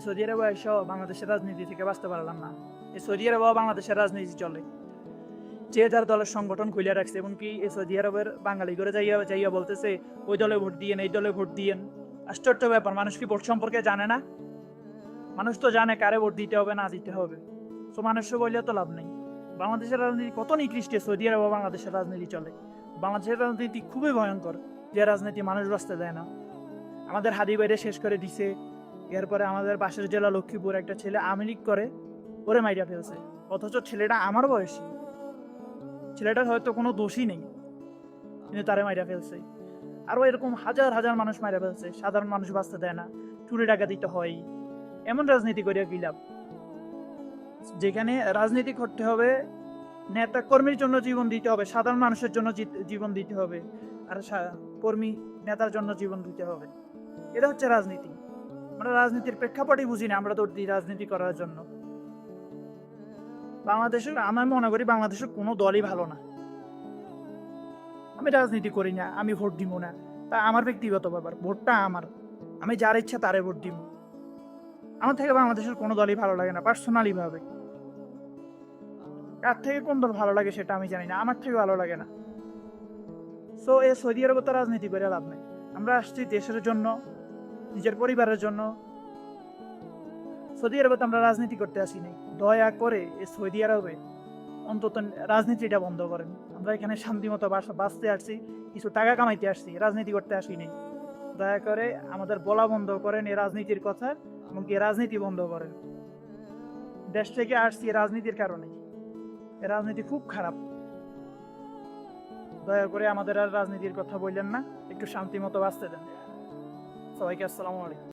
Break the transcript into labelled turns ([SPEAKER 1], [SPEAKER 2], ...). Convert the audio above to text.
[SPEAKER 1] এই সৌদি আরবে এসেও বাংলাদেশের রাজনীতি থেকে বাঁচতে পারলাম না। এই সৌদি আরবে বাংলাদেশের রাজনীতি চলে, যে যার দলের সংগঠন খুলে রাখছে। এমনকি এই সৌদি আরবের বাঙালি করে যাইয়া যাইয়া বলতেছে ওই দলে ভোট দিয়েন, এই দলে ভোট দিয়েন। আশ্চর্য ব্যাপার, মানুষ কি ভোট সম্পর্কে জানে না? মানুষ তো জানে কারে ভোট দিতে হবে না দিতে হবে। তো মানুষও বললে তো লাভ নেই। বাংলাদেশের রাজনীতি কত নিকৃষ্ট, সৌদি আরবে বাংলাদেশের রাজনীতি চলে। বাংলাদেশের রাজনীতি খুবই ভয়ঙ্কর, যে রাজনীতি মানুষ বাঁচতে দেয় না। আমাদের হাদি বাইরে শেষ করে দিছে। এরপরে আমাদের পাশের জেলা লক্ষ্মীপুর একটা ছেলে আওয়ামী লীগ করে, ওরে মাইরা ফেলছে। অথচ ছেলেটা আমার বয়সী, ছেলেটার হয়তো কোনো দোষই নেই, কিন্তু তারে মাইরা ফেলছে। আরো এরকম হাজার হাজার মানুষ মাইরা ফেলছে, সাধারণ মানুষ বাঁচতে দেয় না, চুরি টাকা দিতে হয়। এমন রাজনীতি করিয়া কি লাভ? যেখানে রাজনীতি করতে হবে, নেতা কর্মীর জন্য জীবন দিতে হবে, সাধারণ মানুষের জন্য জীবন দিতে হবে, আর কর্মী নেতার জন্য জীবন দিতে হবে। এটা হচ্ছে রাজনীতি। আমরা রাজনীতির প্রেক্ষাপটই বুঝি না, আমরা দৌড় দিই রাজনীতি করার জন্য। বাংলাদেশের, আমি মনে করি বাংলাদেশের কোনো দলই ভালো না। আমি রাজনীতি করি না, আমি ভোট দিব না, তা আমার ব্যক্তিগত ব্যাপার, ভোটটা আমার, আমি যার ইচ্ছা তারে ভোট দিব। আমার থেকে বাংলাদেশের কোনো দলই ভালো লাগে না পার্সোনালি ভাবে। কার থেকে কোন দল ভালো লাগে সেটা আমি জানি না, আমার থেকে ভালো লাগে না। সো এই সৌদি আরবে তো রাজনীতি করে লাভ নেই। আমরা আসছি দেশের জন্য, নিজের পরিবারের জন্য। সৌদি আরবে তো আমরা রাজনীতি করতে আসি নাই। দয়া করে এই সৌদি আরবে অন্তত রাজনীতিটা বন্ধ করেন। আমরা এখানে শান্তি মতো বাঁচতে আসছি, কিছু টাকা কামাইতে আসছি, রাজনীতি করতে আসি নাই। দয়া করে আমাদের বলা বন্ধ করেন এই রাজনীতির কথা, এবং কি রাজনীতি বন্ধ করেন। দেশ থেকে আসছি রাজনীতির কারণে, এই রাজনীতি খুব খারাপ। দয়া করে আমাদের আর রাজনীতির কথা বললেন না, একটু শান্তি মতো বাঁচতে দেন। সবাইকে আসসালামু আলাইকুম।